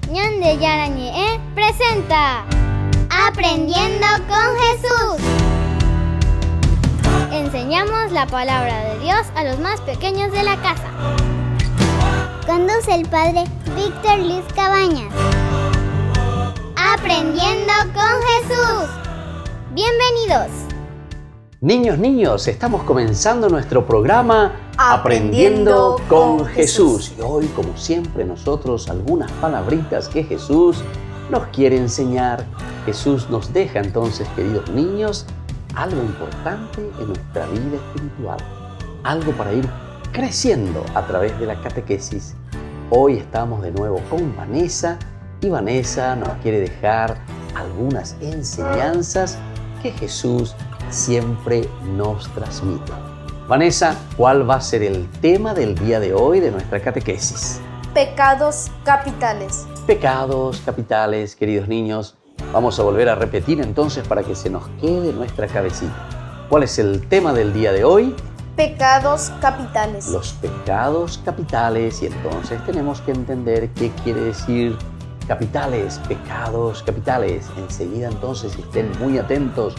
Ñande Yarañe presenta Aprendiendo con Jesús. Enseñamos la palabra de Dios a los más pequeños de la casa. Conduce el padre Víctor Luis Cabañas. Aprendiendo con Jesús. Bienvenidos. Niños, estamos comenzando nuestro programa Aprendiendo con Jesús. Y hoy, como siempre, nosotros algunas palabritas que Jesús nos quiere enseñar. Jesús nos deja entonces, queridos niños, algo importante en nuestra vida espiritual. Algo para ir creciendo a través de la catequesis. Hoy estamos de nuevo con Vanessa y Vanessa nos quiere dejar algunas enseñanzas que Jesús siempre nos transmite. Vanessa, ¿cuál va a ser el tema del día de hoy de nuestra catequesis? Pecados capitales. Pecados capitales, queridos niños. Vamos a volver a repetir entonces para que se nos quede en nuestra cabecita. ¿Cuál es el tema del día de hoy? Pecados capitales. Los pecados capitales. Y entonces tenemos que entender qué quiere decir capitales, pecados capitales. Enseguida entonces estén muy atentos.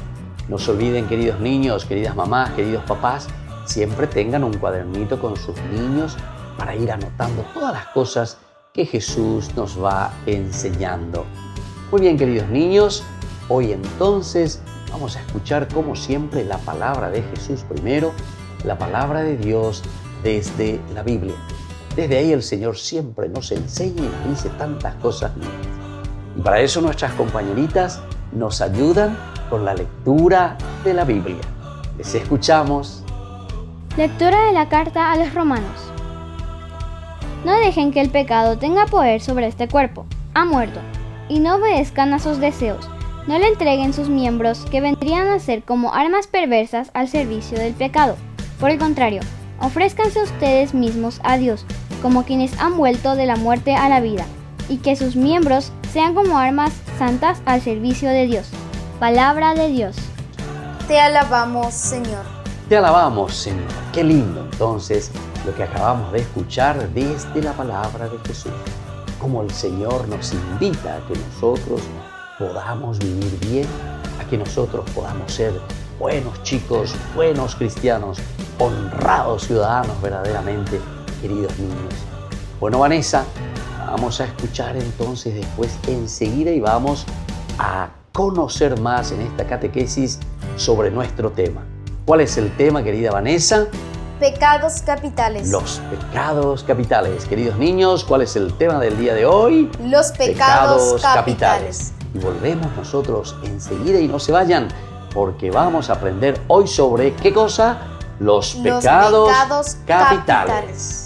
No se olviden, queridos niños, queridas mamás, queridos papás, siempre tengan un cuadernito con sus niños para ir anotando todas las cosas que Jesús nos va enseñando. Muy bien, queridos niños, hoy entonces vamos a escuchar como siempre la palabra de Jesús primero, la palabra de Dios desde la Biblia. Desde ahí el Señor siempre nos enseña y nos dice tantas cosas lindas. Y para eso nuestras compañeritas nos ayudan con la lectura de la Biblia. Les escuchamos. Lectura de la carta a los Romanos. No dejen que el pecado tenga poder sobre este cuerpo. Ha muerto. Y no obedezcan a sus deseos. No le entreguen sus miembros que vendrían a ser como armas perversas al servicio del pecado. Por el contrario, ofrézcanse ustedes mismos a Dios como quienes han vuelto de la muerte a la vida, y que sus miembros sean como armas santas al servicio de Dios. Palabra de Dios. Te alabamos, Señor. Te alabamos, Señor. Qué lindo entonces lo que acabamos de escuchar desde la palabra de Jesús. Como el Señor nos invita a que nosotros podamos vivir bien, a que nosotros podamos ser buenos chicos, buenos cristianos, honrados ciudadanos verdaderamente, queridos niños. Bueno, Vanessa, vamos a escuchar entonces después enseguida y vamos a conocer más en esta catequesis sobre nuestro tema. ¿Cuál es el tema, querida Vanessa? Pecados capitales. Los pecados capitales. Queridos niños, ¿cuál es el tema del día de hoy? Los pecados capitales. Y volvemos nosotros enseguida y no se vayan, porque vamos a aprender hoy sobre ¿qué cosa? Los pecados capitales.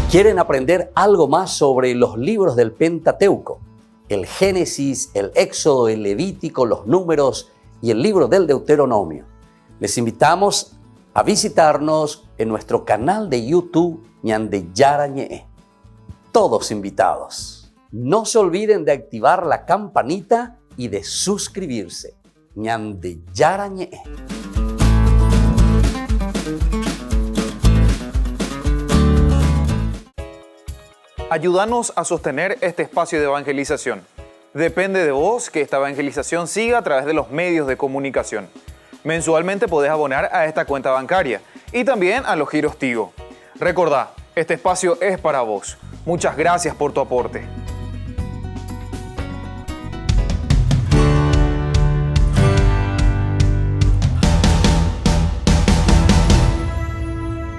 ¿Quieren aprender algo más sobre los libros del Pentateuco? El Génesis, el Éxodo, el Levítico, los Números y el libro del Deuteronomio. Les invitamos a visitarnos en nuestro canal de YouTube Ñande Yarañe. Todos invitados. No se olviden de activar la campanita y de suscribirse. Ñande Yarañe. Ayúdanos a sostener este espacio de evangelización. Depende de vos que esta evangelización siga a través de los medios de comunicación. Mensualmente podés abonar a esta cuenta bancaria y también a los giros Tigo. Recordá, este espacio es para vos. Muchas gracias por tu aporte.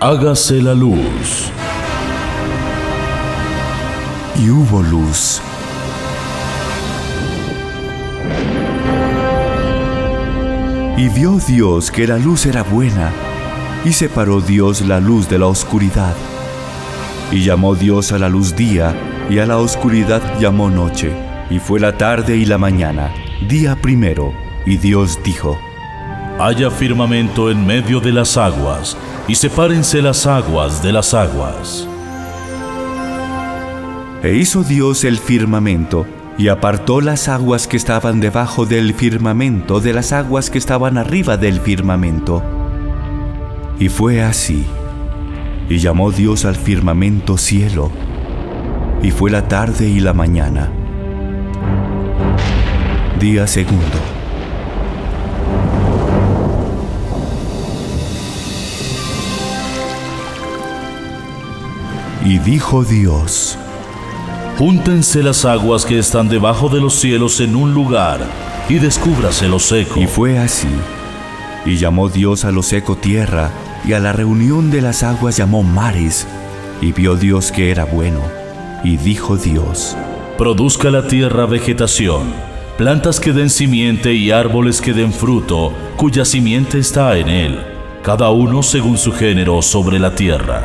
Hágase la luz. Y hubo luz. Y vio Dios que la luz era buena, y separó Dios la luz de la oscuridad. Y llamó Dios a la luz día, y a la oscuridad llamó noche. Y fue la tarde y la mañana, día primero. Y Dios dijo: haya firmamento en medio de las aguas, y sepárense las aguas de las aguas. E hizo Dios el firmamento, y apartó las aguas que estaban debajo del firmamento de las aguas que estaban arriba del firmamento. Y fue así. Y llamó Dios al firmamento cielo, y fue la tarde y la mañana. Día segundo. Y dijo Dios: Júntense las aguas que están debajo de los cielos en un lugar, y descúbrase lo seco. Y fue así. Y llamó Dios a lo seco tierra, y a la reunión de las aguas llamó mares. Y vio Dios que era bueno. Y dijo Dios: Produzca la tierra vegetación, plantas que den simiente y árboles que den fruto, cuya simiente está en él, cada uno según su género sobre la tierra.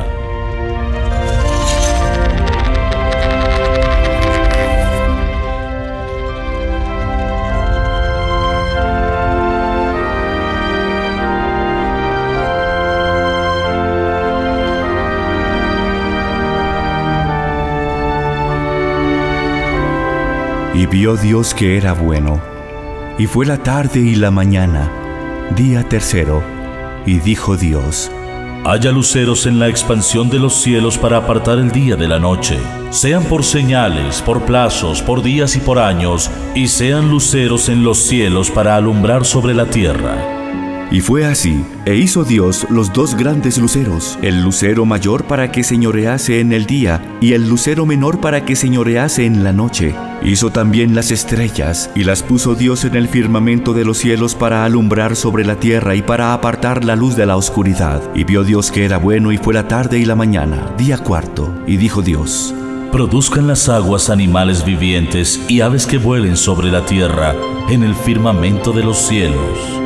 Y vio Dios que era bueno. Y fue la tarde y la mañana, día tercero. Y dijo Dios: Haya luceros en la expansión de los cielos para apartar el día de la noche. Sean por señales, por plazos, por días y por años, y sean luceros en los cielos para alumbrar sobre la tierra. Y fue así, e hizo Dios los dos grandes luceros, el lucero mayor para que señorease en el día, y el lucero menor para que señorease en la noche. Hizo también las estrellas, y las puso Dios en el firmamento de los cielos para alumbrar sobre la tierra y para apartar la luz de la oscuridad. Y vio Dios que era bueno, y fue la tarde y la mañana, día cuarto. Y dijo Dios: Produzcan las aguas animales vivientes y aves que vuelen sobre la tierra en el firmamento de los cielos.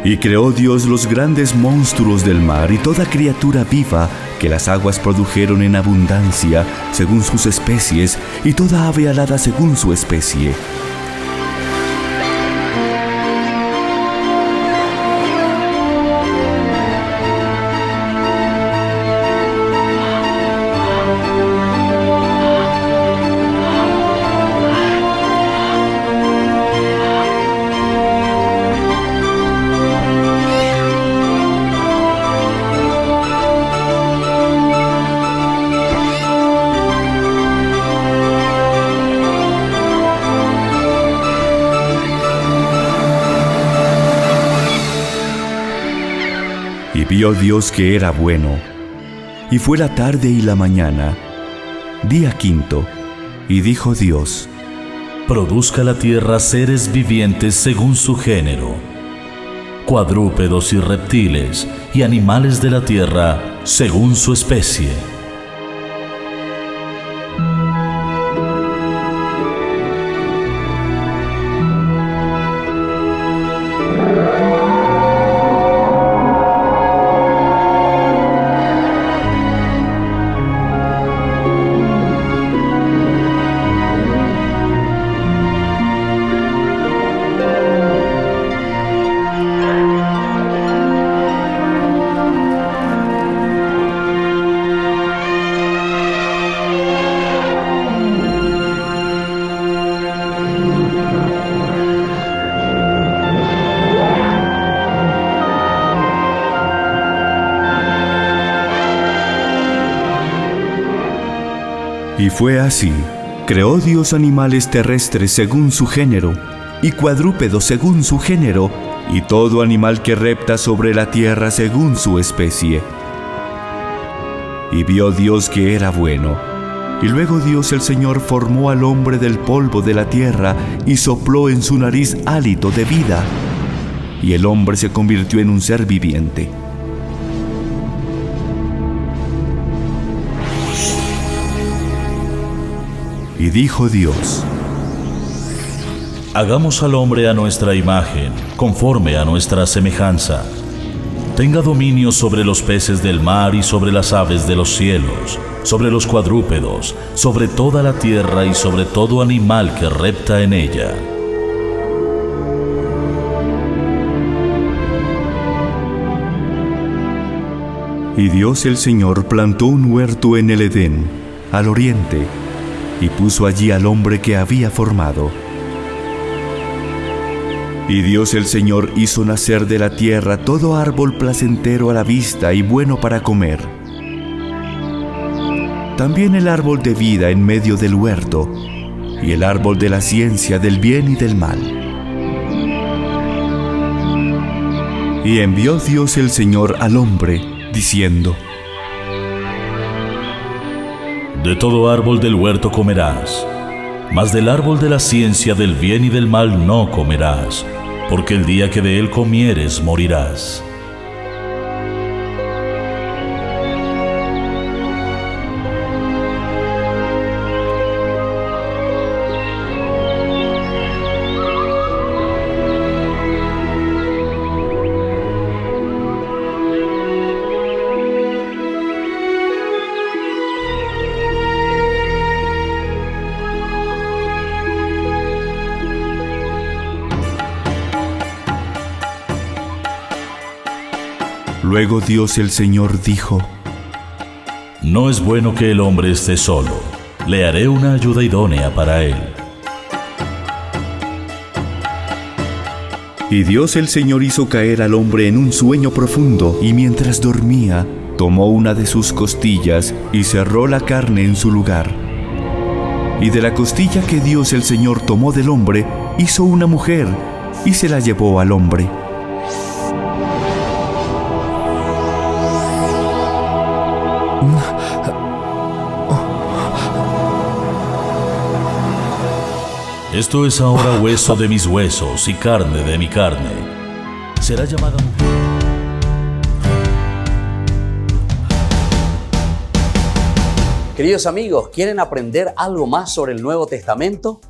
Y creó Dios los grandes monstruos del mar y toda criatura viva que las aguas produjeron en abundancia según sus especies, y toda ave alada según su especie. Y vio Dios que era bueno. Y fue la tarde y la mañana, día quinto. Y dijo Dios: Produzca la tierra seres vivientes según su género, cuadrúpedos y reptiles, y animales de la tierra según su especie. Y fue así. Creó Dios animales terrestres según su género, y cuadrúpedos según su género, y todo animal que repta sobre la tierra según su especie. Y vio Dios que era bueno. Y luego Dios el Señor formó al hombre del polvo de la tierra, y sopló en su nariz hálito de vida. Y el hombre se convirtió en un ser viviente. Y dijo Dios: hagamos al hombre a nuestra imagen, conforme a nuestra semejanza. Tenga dominio sobre los peces del mar y sobre las aves de los cielos, sobre los cuadrúpedos, sobre toda la tierra y sobre todo animal que repta en ella. Y Dios el Señor plantó un huerto en el Edén, al oriente, y puso allí al hombre que había formado. Y Dios el Señor hizo nacer de la tierra todo árbol placentero a la vista y bueno para comer. También el árbol de vida en medio del huerto, y el árbol de la ciencia del bien y del mal. Y envió Dios el Señor al hombre, diciendo: De todo árbol del huerto comerás, mas del árbol de la ciencia del bien y del mal no comerás, porque el día que de él comieres morirás. Luego Dios el Señor dijo: No es bueno que el hombre esté solo, le haré una ayuda idónea para él. Y Dios el Señor hizo caer al hombre en un sueño profundo, y mientras dormía, tomó una de sus costillas y cerró la carne en su lugar. Y de la costilla que Dios el Señor tomó del hombre, hizo una mujer, y se la llevó al hombre. Esto es ahora hueso de mis huesos y carne de mi carne. Será llamada mujer. Queridos amigos, ¿quieren aprender algo más sobre el Nuevo Testamento?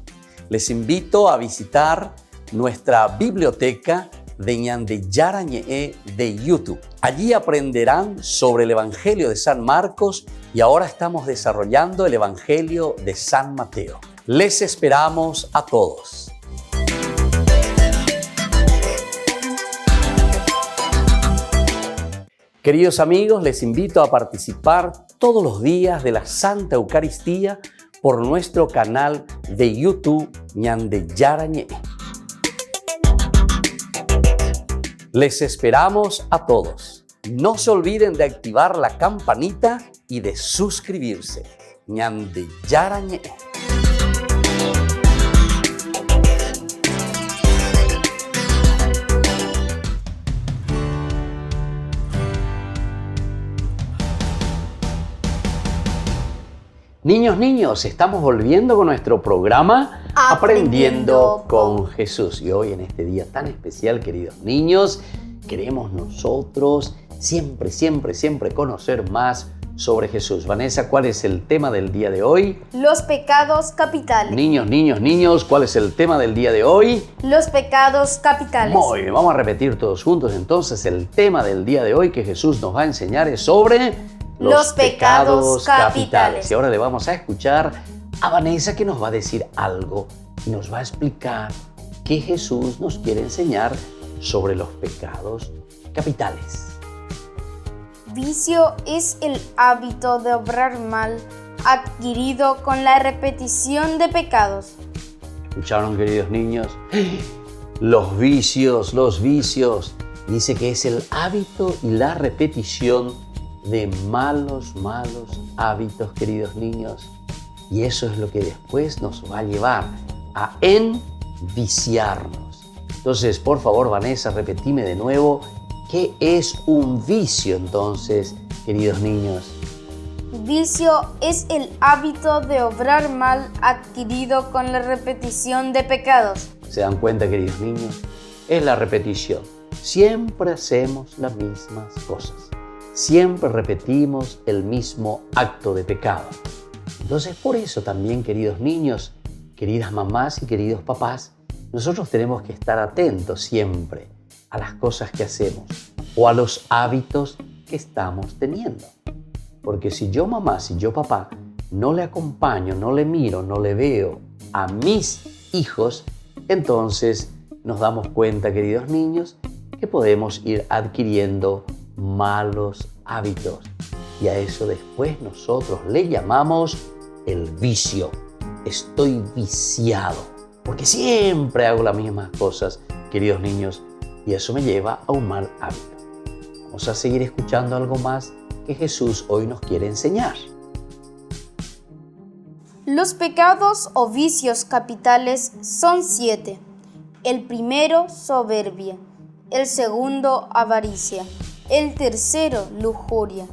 Les invito a visitar nuestra biblioteca de Ñande Yarañe de YouTube. Allí aprenderán sobre el Evangelio de San Marcos y ahora estamos desarrollando el Evangelio de San Mateo. Les esperamos a todos. Queridos amigos, les invito a participar todos los días de la Santa Eucaristía por nuestro canal de YouTube Ñande Yarañe. Les esperamos a todos. No se olviden de activar la campanita y de suscribirse. Ñande Yarañe. Niños, estamos volviendo con nuestro programa Aprendiendo con Jesús. Y hoy en este día tan especial, queridos niños, queremos nosotros siempre conocer más sobre Jesús. Vanessa, ¿cuál es el tema del día de hoy? Los pecados capitales. Niños, ¿cuál es el tema del día de hoy? Los pecados capitales. Muy bien, vamos a repetir todos juntos entonces. El tema del día de hoy que Jesús nos va a enseñar es sobre los pecados capitales. Y ahora le vamos a escuchar a Vanessa, que nos va a decir algo y nos va a explicar qué Jesús nos quiere enseñar sobre los pecados capitales. Vicio es el hábito de obrar mal adquirido con la repetición de pecados. ¿Escucharon, queridos niños? Los vicios. Dice que es el hábito y la repetición de malos hábitos, queridos niños. Y eso es lo que después nos va a llevar a enviciarnos. Entonces, por favor, Vanessa, repetime de nuevo, ¿qué es un vicio entonces, queridos niños? Vicio es el hábito de obrar mal adquirido con la repetición de pecados. ¿Se dan cuenta, queridos niños? Es la repetición. Siempre hacemos las mismas cosas. Siempre repetimos el mismo acto de pecado. Entonces, por eso también, queridos niños, queridas mamás y queridos papás, nosotros tenemos que estar atentos siempre a las cosas que hacemos o a los hábitos que estamos teniendo. Porque si yo mamá, si yo papá, no le acompaño, no le miro, no le veo a mis hijos, entonces nos damos cuenta, queridos niños, que podemos ir adquiriendo malos hábitos. Y a eso después nosotros le llamamos el vicio. Estoy viciado, porque siempre hago las mismas cosas, queridos niños, y eso me lleva a un mal hábito. Vamos a seguir escuchando algo más que Jesús hoy nos quiere enseñar. Los pecados o vicios capitales son 7. El primero, soberbia. El segundo, avaricia. El tercero, lujuria.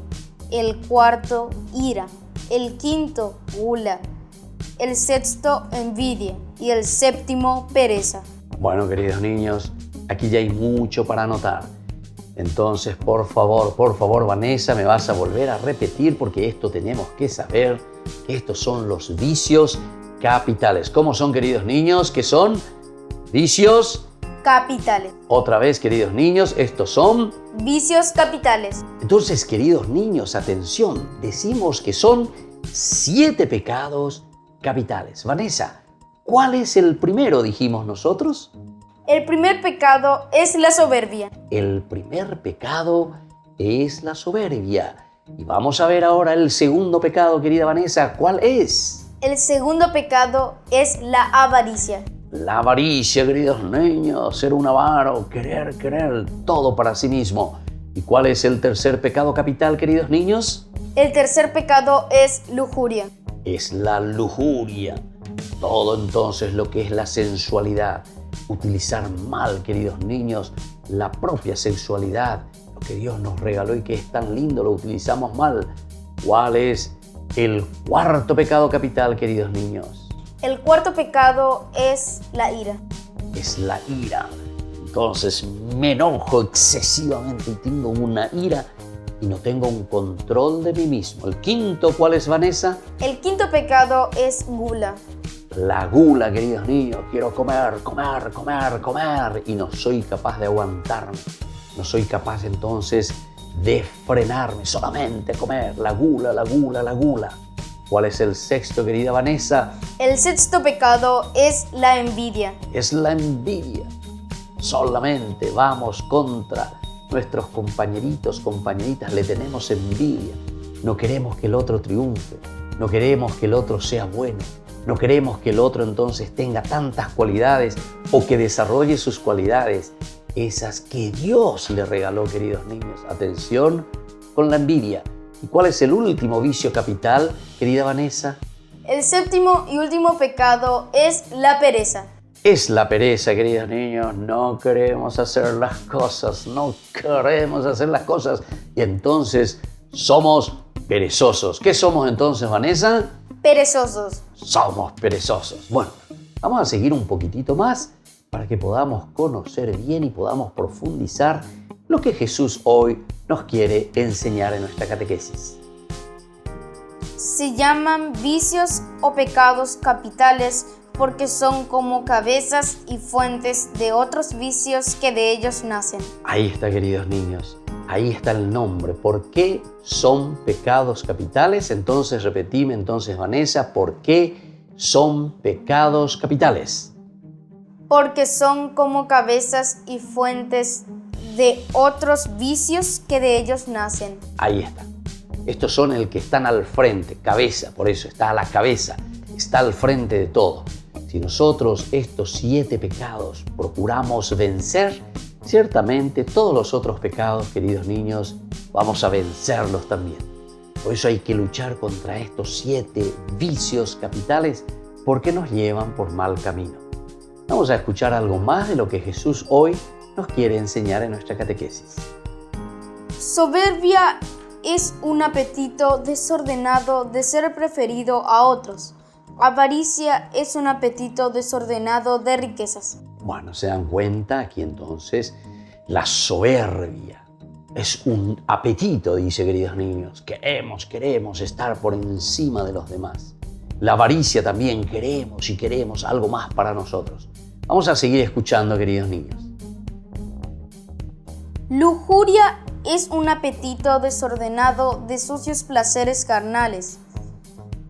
El cuarto, ira. El quinto, gula. El sexto, envidia. Y el séptimo, pereza. Bueno, queridos niños, aquí ya hay mucho para anotar. Entonces, por favor, Vanessa, me vas a volver a repetir porque esto tenemos que saber que estos son los vicios capitales. ¿Cómo son, queridos niños? ¿Qué son? Vicios capitales. Otra vez, queridos niños, estos son vicios capitales. Entonces, queridos niños, atención, decimos que son 7 pecados capitales. Vanessa, ¿cuál es el primero, dijimos nosotros? El primer pecado es la soberbia. El primer pecado es la soberbia. Y vamos a ver ahora el segundo pecado, querida Vanessa. ¿Cuál es? El segundo pecado es la avaricia. La avaricia, queridos niños, ser un avaro, querer todo para sí mismo. ¿Y cuál es el tercer pecado capital, queridos niños? El tercer pecado es lujuria. Es la lujuria. Todo entonces lo que es la sensualidad. Utilizar mal, queridos niños, la propia sexualidad, lo que Dios nos regaló y que es tan lindo, lo utilizamos mal. ¿Cuál es el cuarto pecado capital, queridos niños? El cuarto pecado es la ira. Es la ira. Entonces me enojo excesivamente y tengo una ira y no tengo un control de mí mismo. ¿El quinto cuál es, Vanessa? El quinto pecado es gula. La gula, queridos niños, quiero comer y no soy capaz de aguantarme. No soy capaz entonces de frenarme, solamente comer. La gula. ¿Cuál es el sexto, querida Vanessa? El sexto pecado es la envidia. Es la envidia. Solamente vamos contra nuestros compañeritos, compañeritas, le tenemos envidia. No queremos que el otro triunfe, no queremos que el otro sea bueno. No queremos que el otro entonces tenga tantas cualidades o que desarrolle sus cualidades, esas que Dios le regaló, queridos niños. Atención con la envidia. ¿Y cuál es el último vicio capital, querida Vanessa? El séptimo y último pecado es la pereza. Es la pereza, queridos niños. No queremos hacer las cosas, y entonces somos perezosos. ¿Qué somos entonces, Vanessa? Perezosos. Somos perezosos. Bueno, vamos a seguir un poquitito más para que podamos conocer bien y podamos profundizar lo que Jesús hoy nos quiere enseñar en nuestra catequesis. Se llaman vicios o pecados capitales porque son como cabezas y fuentes de otros vicios que de ellos nacen. Ahí está, queridos niños. Ahí está el nombre. ¿Por qué son pecados capitales? Entonces, repetime entonces, Vanessa, ¿por qué son pecados capitales? Porque son como cabezas y fuentes de otros vicios que de ellos nacen. Ahí está. Estos son el que están al frente, cabeza, por eso está a la cabeza, está al frente de todo. Si nosotros estos 7 pecados procuramos vencer, ciertamente todos los otros pecados, queridos niños, vamos a vencerlos también. Por eso hay que luchar contra estos 7 vicios capitales porque nos llevan por mal camino. Vamos a escuchar algo más de lo que Jesús hoy nos quiere enseñar en nuestra catequesis. Soberbia es un apetito desordenado de ser preferido a otros. Avaricia es un apetito desordenado de riquezas. Bueno, se dan cuenta aquí entonces, la soberbia es un apetito, dice, queridos niños. Queremos estar por encima de los demás. La avaricia también queremos algo más para nosotros. Vamos a seguir escuchando, queridos niños. Lujuria es un apetito desordenado de sucios placeres carnales.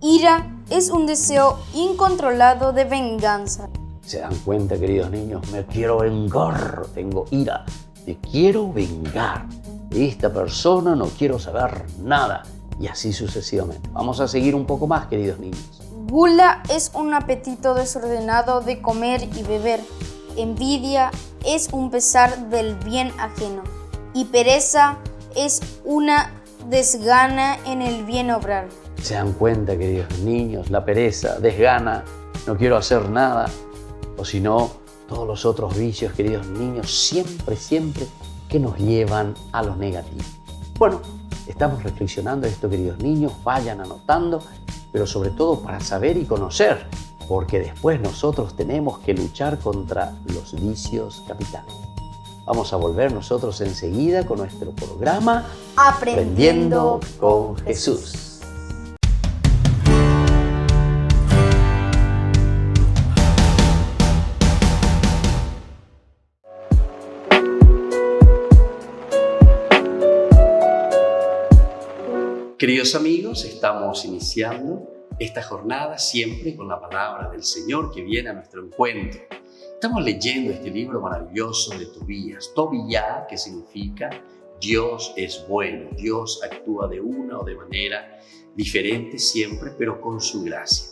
Ira es un deseo incontrolado de venganza. ¿Se dan cuenta, queridos niños? Me quiero vengar, tengo ira, me quiero vengar. De esta persona no quiero saber nada. Y así sucesivamente. Vamos a seguir un poco más, queridos niños. Gula es un apetito desordenado de comer y beber. Envidia es un pesar del bien ajeno. Y pereza es una desgana en el bien obrar. ¿Se dan cuenta, queridos niños? La pereza, desgana, no quiero hacer nada. O si no, todos los otros vicios, queridos niños, siempre que nos llevan a lo negativo. Bueno, estamos reflexionando esto, queridos niños, vayan anotando, pero sobre todo para saber y conocer, porque después nosotros tenemos que luchar contra los vicios capitales. Vamos a volver nosotros enseguida con nuestro programa Aprendiendo con Jesús. Queridos amigos, estamos iniciando esta jornada siempre con la palabra del Señor que viene a nuestro encuentro. Estamos leyendo este libro maravilloso de Tobías. Tobías, que significa Dios es bueno, Dios actúa de una o de manera diferente siempre, pero con su gracia.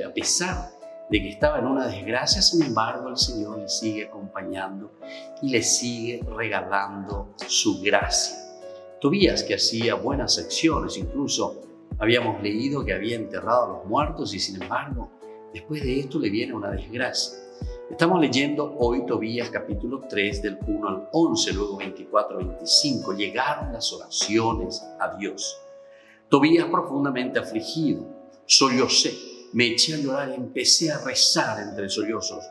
A pesar de que estaba en una desgracia, sin embargo, el Señor le sigue acompañando y le sigue regalando su gracia. Tobías, que hacía buenas acciones, incluso habíamos leído que había enterrado a los muertos y sin embargo, después de esto le viene una desgracia. Estamos leyendo hoy Tobías capítulo 3 del 1 al 11, luego 24-25. Llegaron las oraciones a Dios. Tobías profundamente afligido, sollocé. Me eché a llorar y empecé a rezar entre sollozos.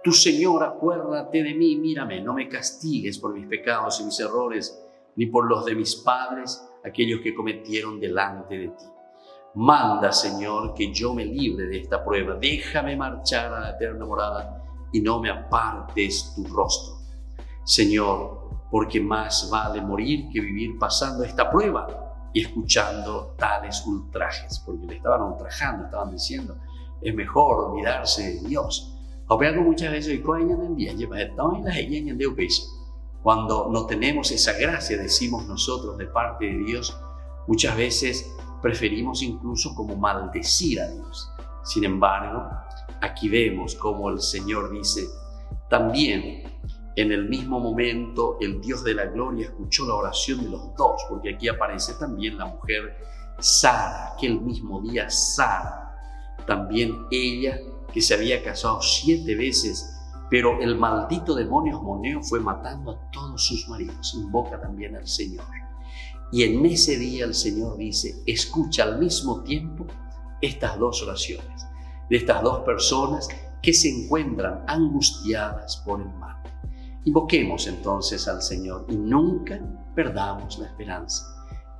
Tu Señor, acuérdate de mí, mírame, no me castigues por mis pecados y mis errores, ni por los de mis padres, aquellos que cometieron delante de ti. Manda, Señor, que yo me libre de esta prueba. Déjame marchar a la eterna morada y no me apartes tu rostro. Señor, porque más vale morir que vivir pasando esta prueba y escuchando tales ultrajes, porque le estaban ultrajando, estaban diciendo, es mejor olvidarse de Dios. Muchas veces, cuando no tenemos esa gracia, decimos nosotros de parte de Dios, muchas veces preferimos incluso como maldecir a Dios. Sin embargo, aquí vemos como el Señor dice, también en el mismo momento, el Dios de la gloria escuchó la oración de los dos, porque aquí aparece también la mujer Sara, aquel mismo día Sara, también ella que se había casado 7 veces, pero el maldito demonio Asmoneo fue matando a todos sus maridos, invoca también al Señor. Y en ese día el Señor dice, escucha al mismo tiempo estas dos oraciones, de estas dos personas que se encuentran angustiadas por el mal. Invoquemos entonces al Señor y nunca perdamos la esperanza.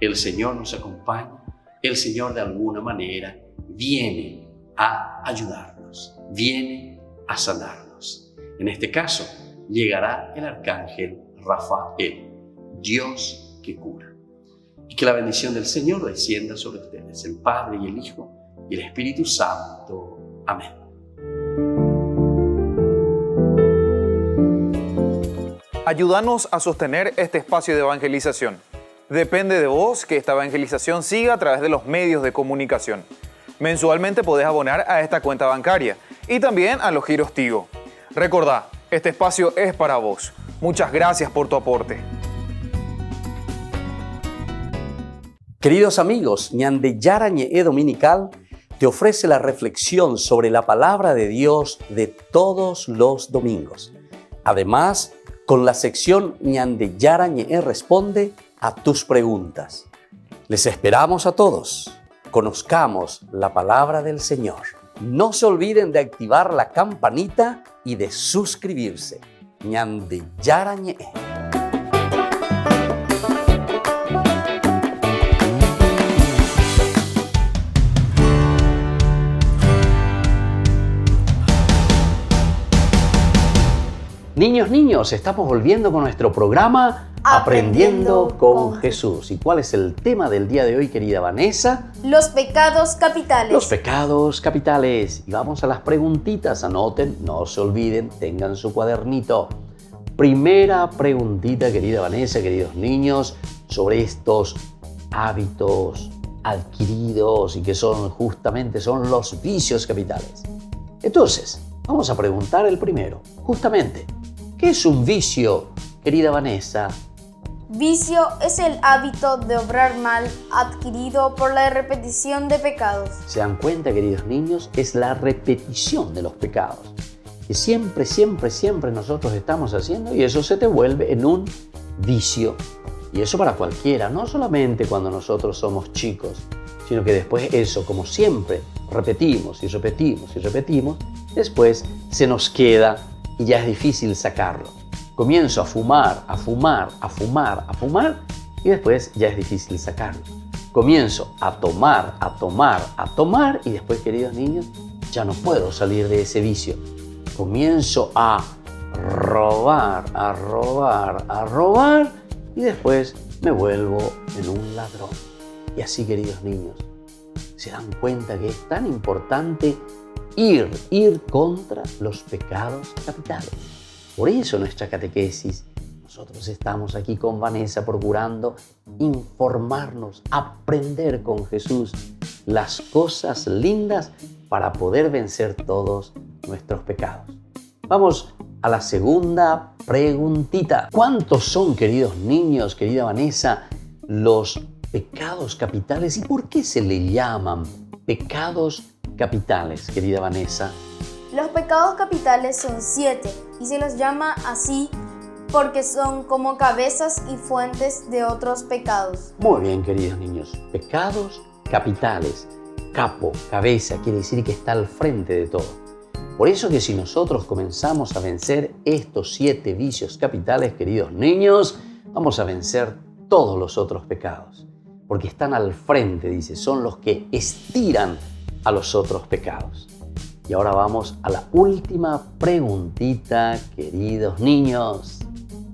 El Señor nos acompaña, el Señor de alguna manera viene a ayudarnos, viene a sanarnos. En este caso, llegará el arcángel Rafael, Dios que cura. Y que la bendición del Señor descienda sobre ustedes, el Padre y el Hijo y el Espíritu Santo. Amén. Ayúdanos a sostener este espacio de evangelización. Depende de vos que esta evangelización siga a través de los medios de comunicación. Mensualmente podés abonar a esta cuenta bancaria y también a los giros Tigo. Recordá, este espacio es para vos. Muchas gracias por tu aporte. Queridos amigos, Ñande Yarañe Dominical te ofrece la reflexión sobre la palabra de Dios de todos los domingos. Además, con la sección Ñande Yarañe responde a tus preguntas. Les esperamos a todos. Conozcamos la palabra del Señor. No se olviden de activar la campanita y de suscribirse. Ñande Yarañe. Niños, estamos volviendo con nuestro programa Aprendiendo con Jesús. ¿Y cuál es el tema del día de hoy, querida Vanessa? Los pecados capitales. Los pecados capitales. Y vamos a las preguntitas. Anoten, no se olviden, tengan su cuadernito. Primera preguntita, querida Vanessa, queridos niños, sobre estos hábitos adquiridos y que son los vicios capitales. Entonces, vamos a preguntar el primero. Justamente, ¿qué es un vicio, querida Vanessa? Vicio es el hábito de obrar mal adquirido por la repetición de pecados. ¿Se dan cuenta, queridos niños? Es la repetición de los pecados. Que siempre nosotros estamos haciendo y eso se te vuelve en un vicio. Y eso para cualquiera, no solamente cuando nosotros somos chicos, sino que después eso, como siempre, repetimos, después se nos queda y ya es difícil sacarlo. Comienzo a fumar y después ya es difícil sacarlo. Comienzo a tomar y después, queridos niños, ya no puedo salir de ese vicio. Comienzo a robar y después me vuelvo en un ladrón. Y así, queridos niños, se dan cuenta que es tan importante ir contra los pecados capitales. Por eso nuestra catequesis, nosotros estamos aquí con Vanessa procurando informarnos, aprender con Jesús las cosas lindas para poder vencer todos nuestros pecados. Vamos a la segunda preguntita. ¿Cuántos son, queridos niños, querida Vanessa, los pecados capitales y por qué se le llaman pecados capitales, querida Vanessa? Los pecados capitales son 7 y se los llama así porque son como cabezas y fuentes de otros pecados. Muy bien, queridos niños. Pecados capitales. Capo, cabeza, quiere decir que está al frente de todo. Por eso que si nosotros comenzamos a vencer estos 7 vicios capitales, queridos niños, vamos a vencer todos los otros pecados. Porque están al frente, dice, son los que estiran a los otros pecados. Y ahora vamos a la última preguntita, queridos niños.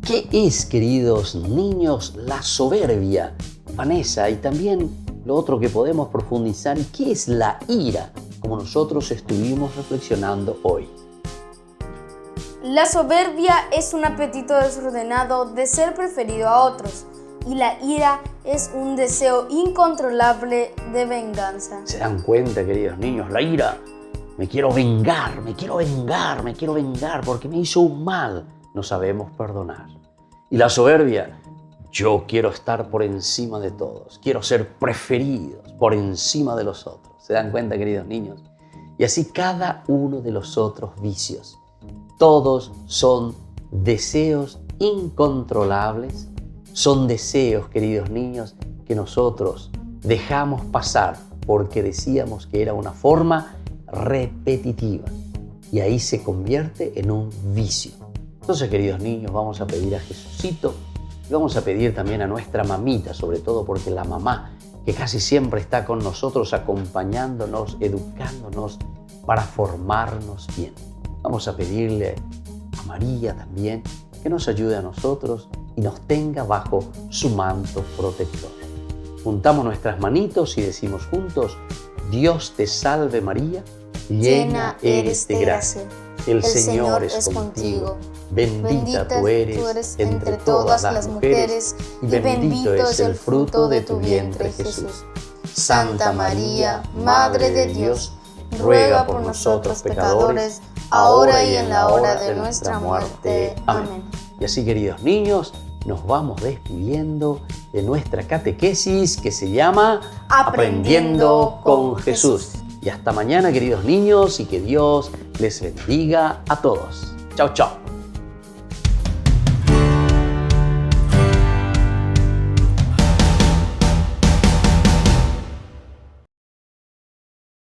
¿Qué es, queridos niños, la soberbia? Vanessa, y también lo otro que podemos profundizar, ¿qué es la ira? Como nosotros estuvimos reflexionando hoy. La soberbia es un apetito desordenado de ser preferido a otros. Y la ira es un deseo incontrolable de venganza. ¿Se dan cuenta, queridos niños? La ira. Me quiero vengar porque me hizo un mal. No sabemos perdonar. Y la soberbia. Yo quiero estar por encima de todos. Quiero ser preferidos por encima de los otros. ¿Se dan cuenta, queridos niños? Y así cada uno de los otros vicios. Todos son deseos incontrolables. Son deseos, queridos niños, que nosotros dejamos pasar porque decíamos que era una forma repetitiva. Y ahí se convierte en un vicio. Entonces, queridos niños, vamos a pedir a Jesucito y vamos a pedir también a nuestra mamita, sobre todo porque la mamá, que casi siempre está con nosotros, acompañándonos, educándonos para formarnos bien. Vamos a pedirle a María también que nos ayude a nosotros y nos tenga bajo su manto protector. Juntamos nuestras manitos y decimos juntos: Dios te salve María, llena eres de gracia. El Señor es contigo. Bendita tú eres entre todas las mujeres y bendito es el fruto de tu vientre, Jesús. Santa María, Madre de Dios, ruega por nosotros pecadores, ahora y en la hora de nuestra muerte. Amén. Y así, queridos niños, nos vamos despidiendo de nuestra catequesis que se llama Aprendiendo con Jesús. Y hasta mañana, queridos niños, y que Dios les bendiga a todos. Chao, chao.